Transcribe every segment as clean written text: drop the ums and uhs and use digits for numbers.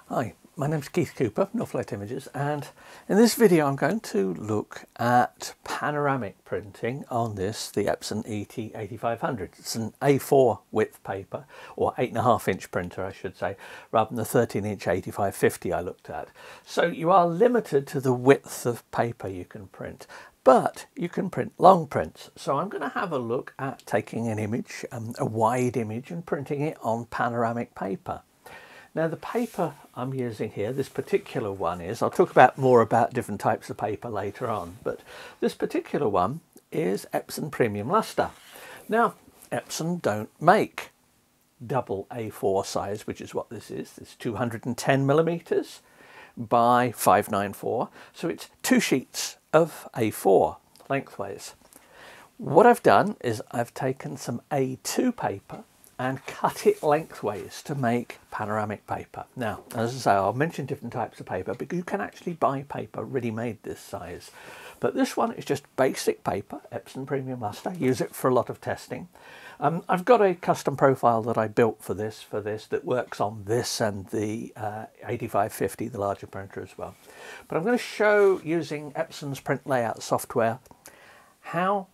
Hi, my name's Keith Cooper, Northlight Images, and in this video I'm going to look at panoramic printing on this, the Epson ET-8500. It's an A4 width paper, or 8.5 inch printer I should say, rather than the 13 inch 8550 I looked at. So you are limited to the width of paper you can print, but you can print long prints. So I'm going to have a look at taking an image, a wide image, and printing it on panoramic paper. Now the paper I'm using here, this particular one is, I'll talk more about different types of paper later on, but this particular one is Epson Premium Lustre. Now Epson don't make double A4 size, which is what this is. It's 210 millimeters by 594, so it's 2 sheets of A4 lengthways. What I've done is I've taken some A2 paper and cut it lengthways to make panoramic paper. Now, as I say, I'll mention different types of paper, but you can actually buy paper ready-made this size. But this one is just basic paper, Epson Premium Lustre. I use it for a lot of testing. I've got a custom profile that I built for this that works on this and the 8550, the larger printer as well. But I'm going to show, using Epson's print layout software, how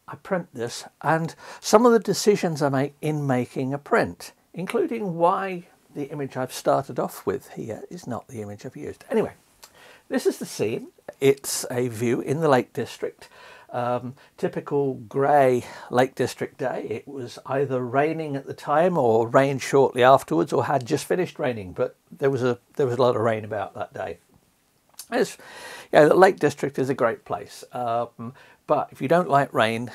I print this and some of the decisions I make in making a print, including why the image I've started off with here is not the image I've used. Anyway, this is the scene. It's a view in the Lake District. Typical grey Lake District day. It was either raining at the time or rained shortly afterwards, or had just finished raining, but there was a lot of rain about that day. The Lake District is a great place. But if you don't like rain,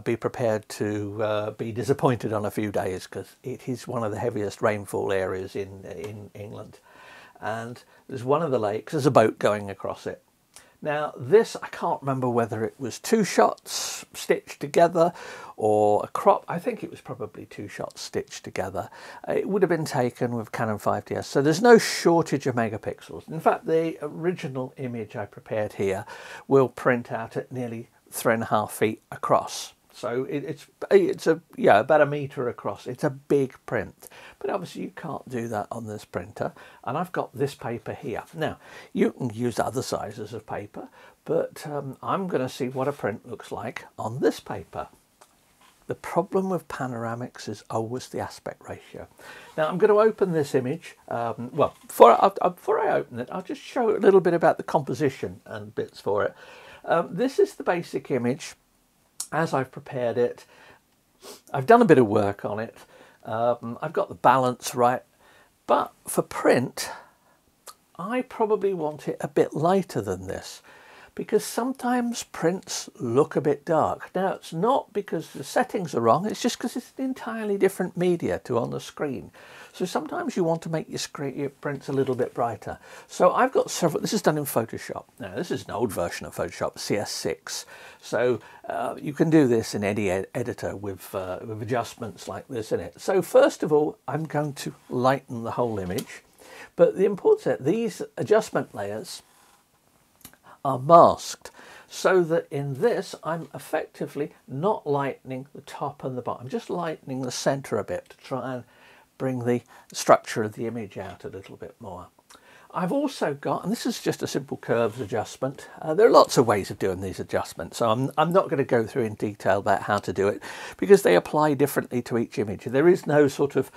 be prepared to be disappointed on a few days, because it is one of the heaviest rainfall areas in England. And there's one of the lakes, there's a boat going across it. Now this, I can't remember whether it was 2 shots stitched together or a crop. I think it was probably 2 shots stitched together. It would have been taken with Canon 5DS, so there's no shortage of megapixels. In fact, the original image I prepared here will print out at nearly 3.5 feet across. So it's about 1 meter across. It's a big print, but obviously you can't do that on this printer. And I've got this paper here. Now you can use other sizes of paper, but I'm going to see what a print looks like on this paper. The problem with panoramics is always the aspect ratio. Now I'm going to open this image. Well, before I open it, I'll just show a little bit about the composition and bits for it. This is the basic image as I've prepared it. I've done a bit of work on it. I've got the balance right, but for print I probably want it a bit lighter than this, because sometimes prints look a bit dark. Now it's not because the settings are wrong, it's just because it's an entirely different media to on the screen. So sometimes you want to make your prints a little bit brighter. So I've got several. This is done in Photoshop. Now this is an old version of Photoshop, CS6. So you can do this in any editor with adjustments like this in it. So first of all, I'm going to lighten the whole image. But the important thing, these adjustment layers are masked, so that in this I'm effectively not lightening the top and the bottom. I'm just lightening the center a bit to try and bring the structure of the image out a little bit more. I've also got, and this is just a simple curves adjustment. There are lots of ways of doing these adjustments, so I'm not going to go through in detail about how to do it, because they apply differently to each image. There is no sort of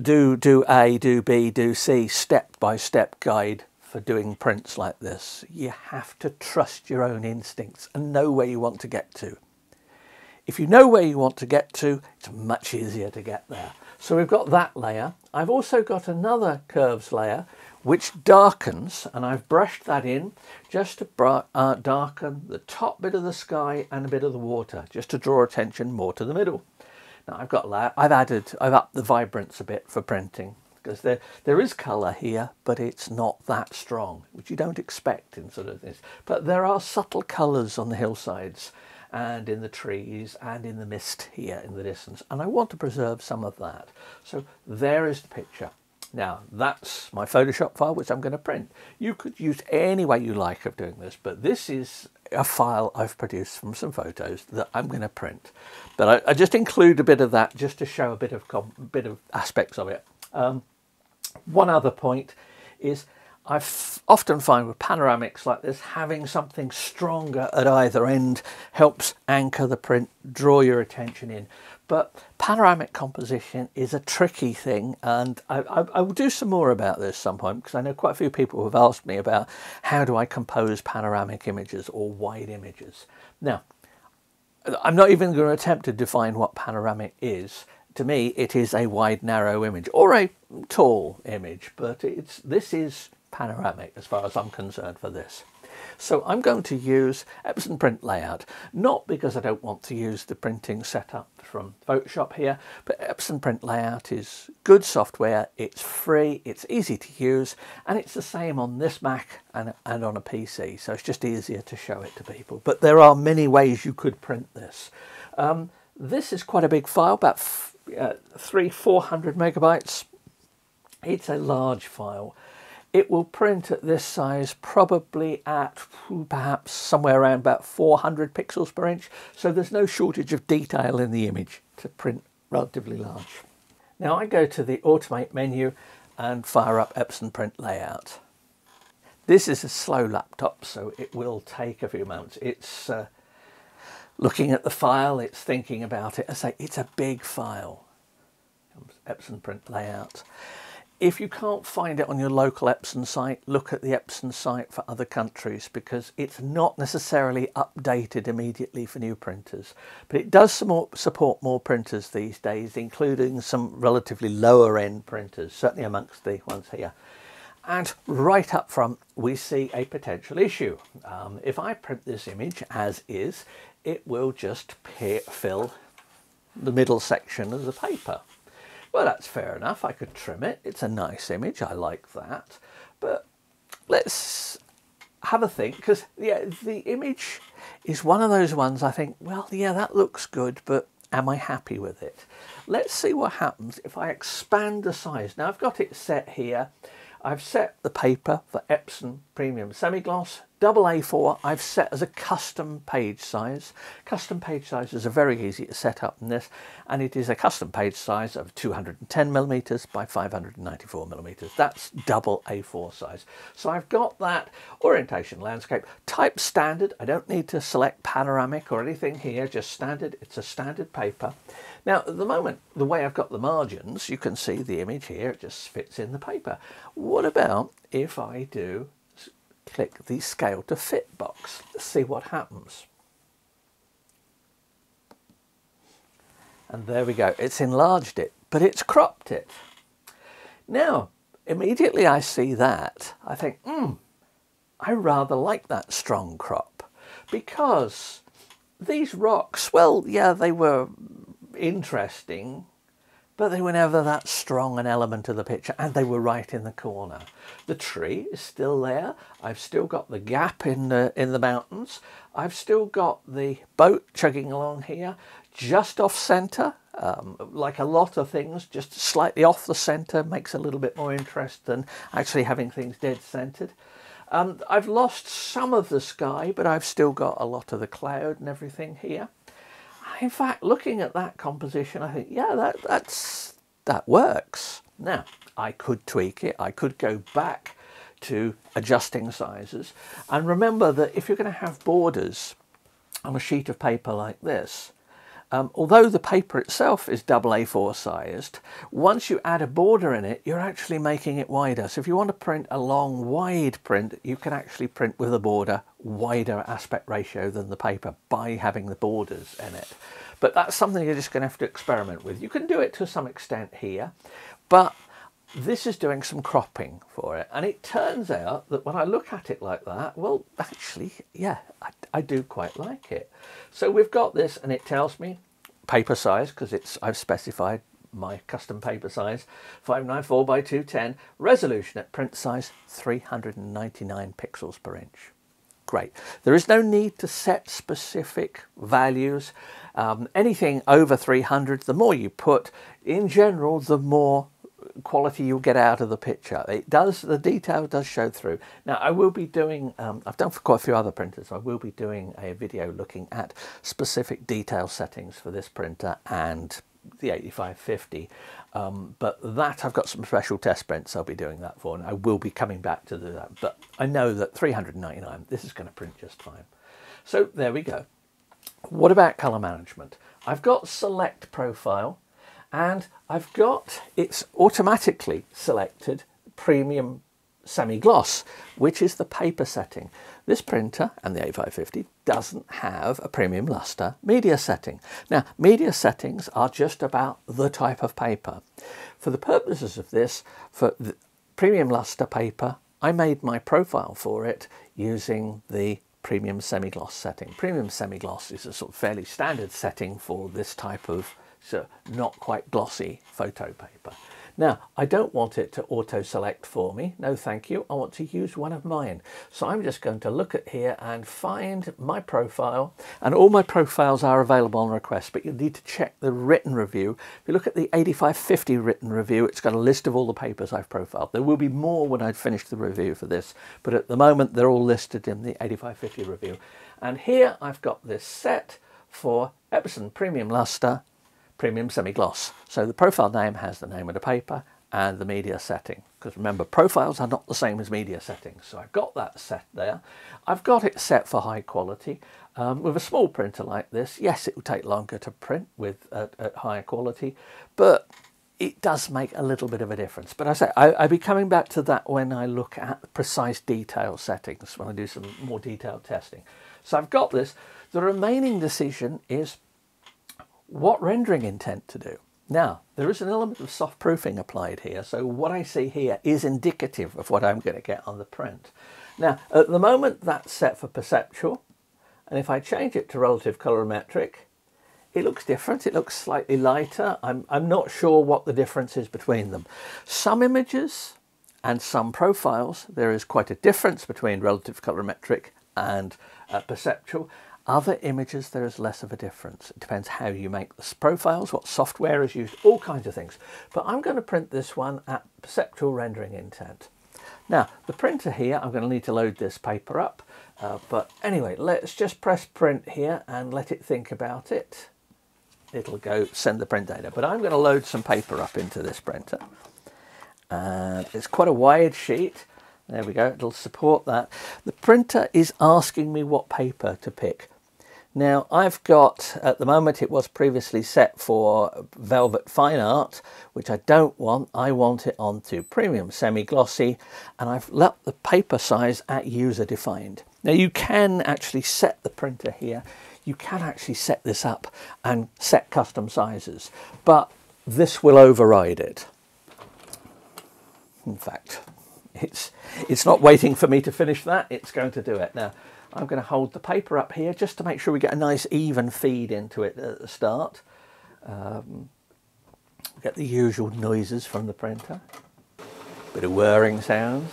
do A, do B, do C step-by-step guide for doing prints like this. You have to trust your own instincts and know where you want to get to. If you know where you want to get to, it's much easier to get there. So we've got that layer. I've also got another curves layer which darkens, and I've brushed that in just to darken the top bit of the sky and a bit of the water, just to draw attention more to the middle. Now I've upped the vibrance a bit for printing, because there is colour here, but it's not that strong, which you don't expect in sort of this. But there are subtle colours on the hillsides and in the trees and in the mist here in the distance, and I want to preserve some of that. So there is the picture. Now that's my Photoshop file, which I'm going to print. You could use any way you like of doing this, but this is a file I've produced from some photos that I'm going to print. But I just include a bit of that just to show a bit of aspects of it. One other point is often find with panoramics like this, having something stronger at either end helps anchor the print, draw your attention in. But panoramic composition is a tricky thing, and I will do some more about this some point, because I know quite a few people who have asked me about how do I compose panoramic images or wide images. Now, I'm not even going to attempt to define what panoramic is. To me, it is a wide, narrow image or a tall image, but this is panoramic as far as I'm concerned for this. So I'm going to use Epson Print Layout, not because I don't want to use the printing setup from Photoshop here, but Epson Print Layout is good software, it's free, it's easy to use, and it's the same on this Mac and on a PC, so it's just easier to show it to people. But there are many ways you could print this. This is quite a big file, about 400 megabytes. It's a large file. It will print at this size probably at perhaps somewhere around about 400 pixels per inch. So there's no shortage of detail in the image to print relatively large. Now I go to the Automate menu and fire up Epson Print Layout. This is a slow laptop, so it will take a few moments. It's looking at the file, it's thinking about it. I say it's a big file. Epson Print Layout. If you can't find it on your local Epson site, look at the Epson site for other countries, because it's not necessarily updated immediately for new printers. But it does support more printers these days, including some relatively lower end printers, certainly amongst the ones here. And right up front, we see a potential issue. If I print this image as is, it will just fill the middle section of the paper. Well, that's fair enough. I could trim it. It's a nice image. I like that. But let's have a think, because yeah, the image is one of those ones I think, well, yeah, that looks good, but am I happy with it? Let's see what happens if I expand the size. Now I've got it set here. I've set the paper for Epson Premium Semi-Gloss, double A4, I've set as a custom page size. Custom page sizes are very easy to set up in this, and it is a custom page size of 210mm by 594mm. That's double A4 size. So I've got that orientation landscape, type standard. I don't need to select panoramic or anything here, just standard. It's a standard paper. Now, at the moment, the way I've got the margins, you can see the image here, it just fits in the paper. What about if I do click the scale to fit box? Let's see what happens. And there we go, it's enlarged it, but it's cropped it. Now, immediately I see that, I think, I rather like that strong crop, because these rocks, well, yeah, they were interesting, but they were never that strong an element of the picture, and they were right in the corner. The tree is still there. I've still got the gap in the mountains. I've still got the boat chugging along here, just off centre. Like a lot of things, just slightly off the centre makes a little bit more interest than actually having things dead centred. I've lost some of the sky, but I've still got a lot of the cloud and everything here. In fact, looking at that composition, I think, yeah, that works. Now, I could tweak it. I could go back to adjusting sizes. And remember that if you're going to have borders on a sheet of paper like this, although the paper itself is double A4 sized, once you add a border in it, you're actually making it wider. So if you want to print a long, wide print, you can actually print with a border, wider aspect ratio than the paper by having the borders in it. But that's something you're just going to have to experiment with. You can do it to some extent here, but this is doing some cropping for it. And it turns out that when I look at it like that, well, actually, yeah, I do quite like it. So we've got this, and it tells me paper size, because I've specified my custom paper size, 594 by 210, resolution at print size 399 pixels per inch. Great. There is no need to set specific values. Anything over 300, the more you put, in general, the more quality you'll get out of the picture. The detail does show through. Now I will be doing, I've done for quite a few other printers, I will be doing a video looking at specific detail settings for this printer and the 8550, but that I've got some special test prints I'll be doing that for, and I will be coming back to do that. But I know that 399, this is going to print just fine. So there we go. What about colour management? I've got select profile, and I've got, it's automatically selected premium semi-gloss, which is the paper setting. This printer and the 8550 doesn't have a premium lustre media setting. Now, media settings are just about the type of paper. For the purposes of this, for the premium lustre paper, I made my profile for it using the premium semi-gloss setting. Premium semi-gloss is a sort of fairly standard setting for this type of not quite glossy photo paper. Now, I don't want it to auto-select for me. No, thank you. I want to use one of mine. So I'm just going to look at here and find my profile. And all my profiles are available on request, but you need to check the written review. If you look at the 8550 written review, it's got a list of all the papers I've profiled. There will be more when I've finished the review for this, but at the moment they're all listed in the 8550 review. And here I've got this set for Epson Premium Lustre Premium Semi-Gloss. So the profile name has the name of the paper and the media setting, because remember, profiles are not the same as media settings. So I've got that set there. I've got it set for high quality. With a small printer like this, yes, it will take longer to print with at higher quality, but it does make a little bit of a difference. But I say I'll be coming back to that when I look at precise detail settings, when I do some more detailed testing. So I've got this. The remaining decision is what rendering intent to do. Now, there is an element of soft proofing applied here, so what I see here is indicative of what I'm going to get on the print. Now, at the moment that's set for perceptual, and if I change it to relative colorimetric, it looks different. It looks slightly lighter. I'm not sure what the difference is between them. Some images and some profiles, there is quite a difference between relative colorimetric and perceptual. Other images, there is less of a difference. It depends how you make the profiles, what software is used, all kinds of things. But I'm going to print this one at perceptual rendering intent. Now, the printer here, I'm going to need to load this paper up. But anyway, let's just press print here and let it think about it. It'll go send the print data. But I'm going to load some paper up into this printer. And it's quite a wide sheet. There we go, it'll support that. The printer is asking me what paper to pick. Now, I've got, at the moment it was previously set for Velvet Fine Art, which I don't want. I want it onto Premium Semi-Glossy, and I've left the paper size at user defined. Now, you can actually set the printer here. You can actually set this up and set custom sizes, but this will override it. In fact, it's not waiting for me to finish that, it's going to do it. Now, I'm going to hold the paper up here just to make sure we get a nice even feed into it at the start. Get the usual noises from the printer. Bit of whirring sounds.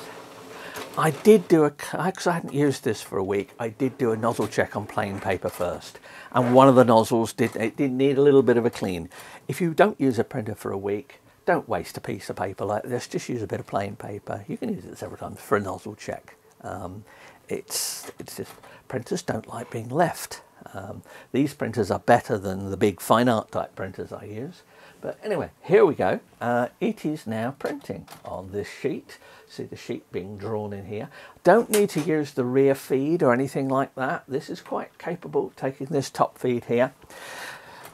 I did do because I hadn't used this for a week, I did do a nozzle check on plain paper first. And one of the nozzles did need a little bit of a clean. If you don't use a printer for a week, don't waste a piece of paper like this, just use a bit of plain paper. You can use it several times for a nozzle check. It's just, printers don't like being left. These printers are better than the big fine art type printers I use. But anyway, here we go. It is now printing on this sheet. See the sheet being drawn in here. Don't need to use the rear feed or anything like that. This is quite capable, taking this top feed here.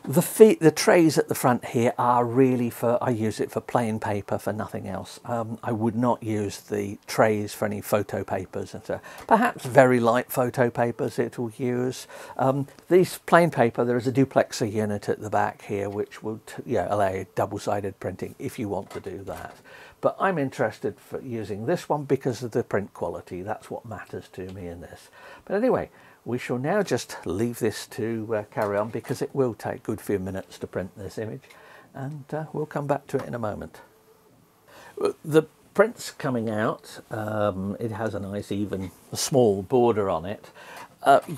The trays at the front here are really for, I use it for plain paper, for nothing else. I would not use the trays for any photo papers. And perhaps very light photo papers it will use. These plain paper, there is a duplexer unit at the back here which will allow you double-sided printing if you want to do that. But I'm interested for using this one because of the print quality. That's what matters to me in this. But anyway, we shall now just leave this to carry on because it will take a good few minutes to print this image, and we'll come back to it in a moment. The print's coming out. It has a nice even small border on it.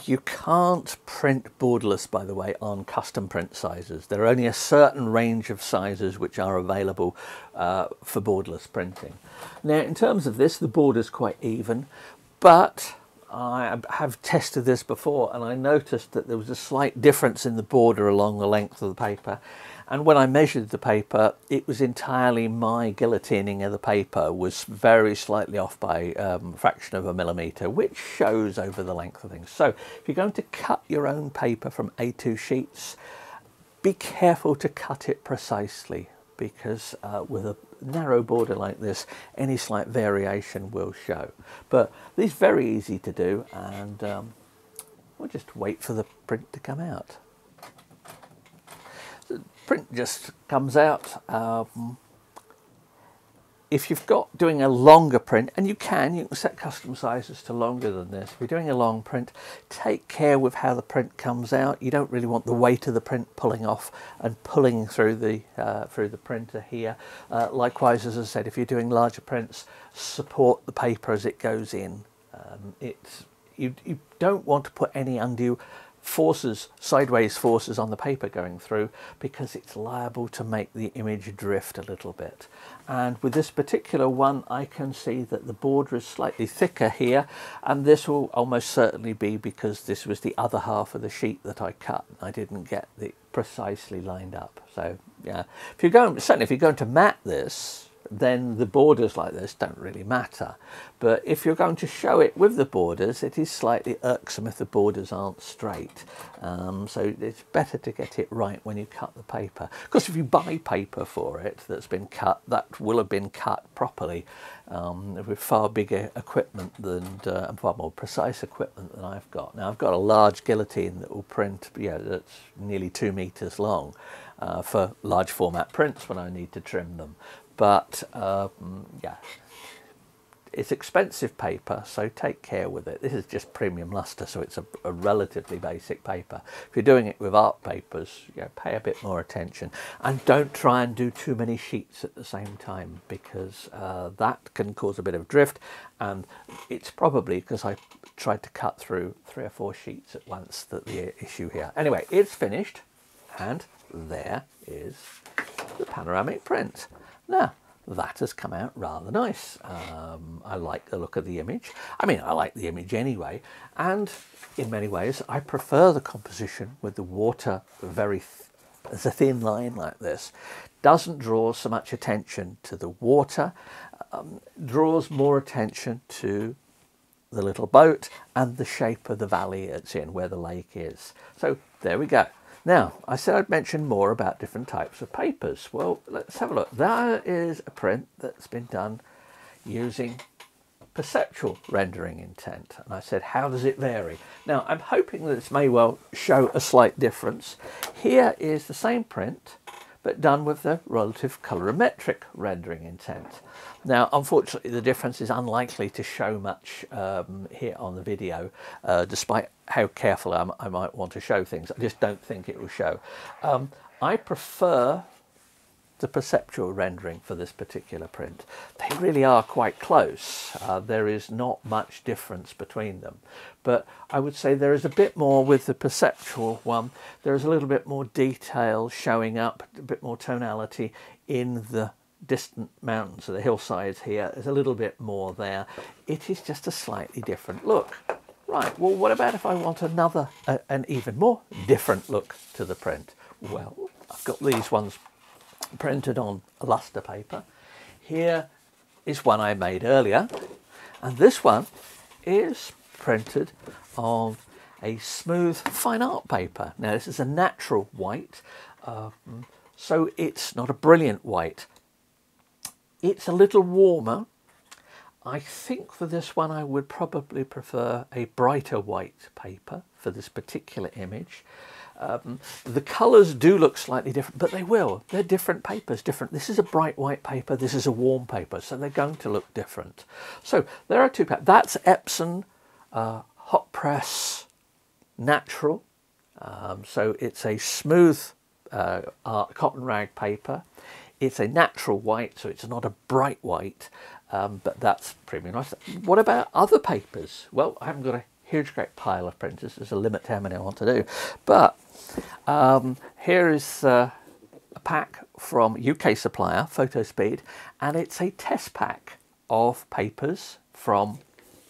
You can't print borderless, by the way, on custom print sizes. There are only a certain range of sizes which are available for borderless printing. Now, in terms of this, the border's quite even, but I have tested this before and I noticed that there was a slight difference in the border along the length of the paper, And when I measured the paper, it was entirely my guillotining of the paper was very slightly off by a fraction of a millimetre, which shows over the length of things. So if you're going to cut your own paper from A2 sheets, be careful to cut it precisely, because with a narrow border like this, any slight variation will show. But these are very easy to do, and we'll just wait for the print to come out. The print just comes out. If you've got doing a longer print, and you can set custom sizes to longer than this. If you're doing a long print, take care with how the print comes out. You don't really want the weight of the print pulling off and pulling through the printer here. Likewise, as I said, if you're doing larger prints, support the paper as it goes in. You don't want to put any undue forces, sideways forces on the paper going through, because it's liable to make the image drift a little bit. And with this particular one, I can see that the border is slightly thicker here, and this will almost certainly be because this was the other half of the sheet that I cut. I didn't get it precisely lined up. So yeah, certainly if you're going to mat this, then the borders like this don't really matter. But if you're going to show it with the borders, it is slightly irksome if the borders aren't straight. So it's better to get it right when you cut the paper. Of course, if you buy paper for it that's been cut, that will have been cut properly with far bigger equipment than and far more precise equipment than I've got. Now, I've got a large guillotine that will print, that's nearly 2 meters long for large format prints when I need to trim them. But yeah, it's expensive paper, so take care with it. This is just premium lustre, so it's a relatively basic paper. If you're doing it with art papers, pay a bit more attention, and don't try and do too many sheets at the same time, because that can cause a bit of drift, and it's probably because I tried to cut through 3 or 4 sheets at once that the issue here. Anyway, it's finished, and there is the panoramic print. Now, that has come out rather nice. I like the look of the image. I mean, I like the image anyway. And in many ways, I prefer the composition with the water as a thin line like this. Doesn't draw so much attention to the water, draws more attention to the little boat and the shape of the valley it's in, where the lake is. So there we go. Now, I said I'd mention more about different types of papers. Well, let's have a look. There is a print that's been done using perceptual rendering intent. And I said, how does it vary? Now, I'm hoping that this may well show a slight difference. Here is the same print, but done with the relative colorimetric rendering intent. Now, unfortunately, the difference is unlikely to show much here on the video, despite how careful I might want to show things. I just don't think it will show. I prefer the perceptual rendering for this particular print. They really are quite close. There is not much difference between them. But I would say there is a bit more with the perceptual one. There is a little bit more detail showing up, a bit more tonality in the distant mountains, so the hillsides here. There's a little bit more there. It is just a slightly different look. Right, well, what about if I want an even more different look to the print? Well, I've got these ones printed on lustre paper. Here is one I made earlier, and this one is printed on a smooth fine art paper. Now, this is a natural white, so it's not a brilliant white. It's a little warmer. I think for this one I would probably prefer a brighter white paper for this particular image. The colours do look slightly different, but they will. They're different papers, different. This is a bright white paper, this is a warm paper, so they're going to look different. So there are two papers. That's Epson Hot Press Natural. So it's a smooth cotton rag paper. It's a natural white, so it's not a bright white, but that's premium nice. What about other papers? Well, I haven't got a huge great pile of printers. There's a limit to how many I want to do. But here is a pack from UK supplier, Fotospeed, and it's a test pack of papers from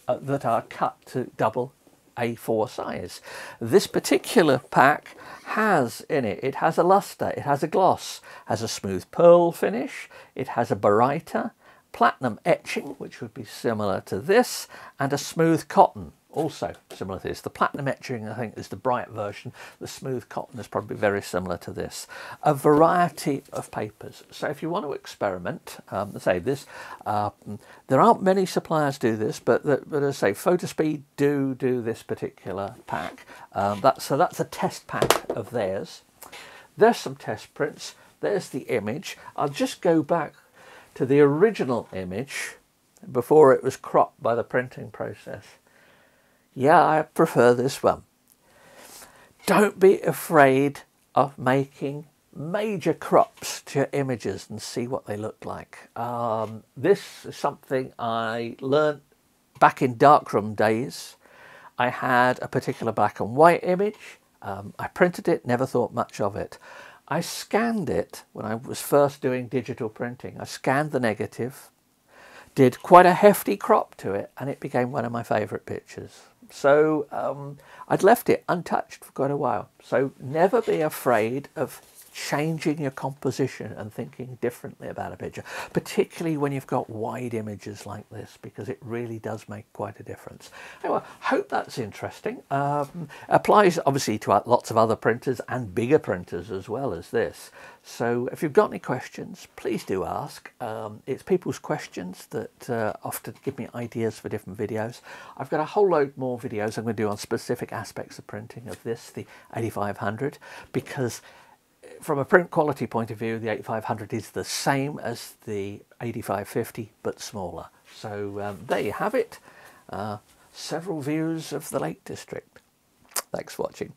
that are cut to double A4 size. This particular pack has in it, it has a lustre, it has a gloss, has a smooth pearl finish, it has a baryta, platinum etching, which would be similar to this, and a smooth cotton, also similar to this. The platinum etching, I think, is the bright version. The smooth cotton is probably very similar to this. A variety of papers. So if you want to experiment, say this, there aren't many suppliers do this, but as I say, Fotospeed do this particular pack. So that's a test pack of theirs. There's some test prints. There's the image. I'll just go back to the original image before it was cropped by the printing process. Yeah, I prefer this one. Don't be afraid of making major crops to your images and see what they look like. This is something I learned back in darkroom days. I had a particular black and white image. I printed it, never thought much of it. I scanned it when I was first doing digital printing. I scanned the negative, did quite a hefty crop to it, and it became one of my favourite pictures. So I'd left it untouched for quite a while. So never be afraid of changing your composition and thinking differently about a picture, particularly when you've got wide images like this, because it really does make quite a difference. Anyway, hope that's interesting. Applies obviously to lots of other printers and bigger printers as well as this. So if you've got any questions, please do ask. It's people's questions that often give me ideas for different videos. I've got a whole load more videos I'm going to do on specific aspects of printing of this, the 8500, because from a print quality point of view, the 8500 is the same as the 8550, but smaller. So there you have it. Several views of the Lake District. Thanks for watching.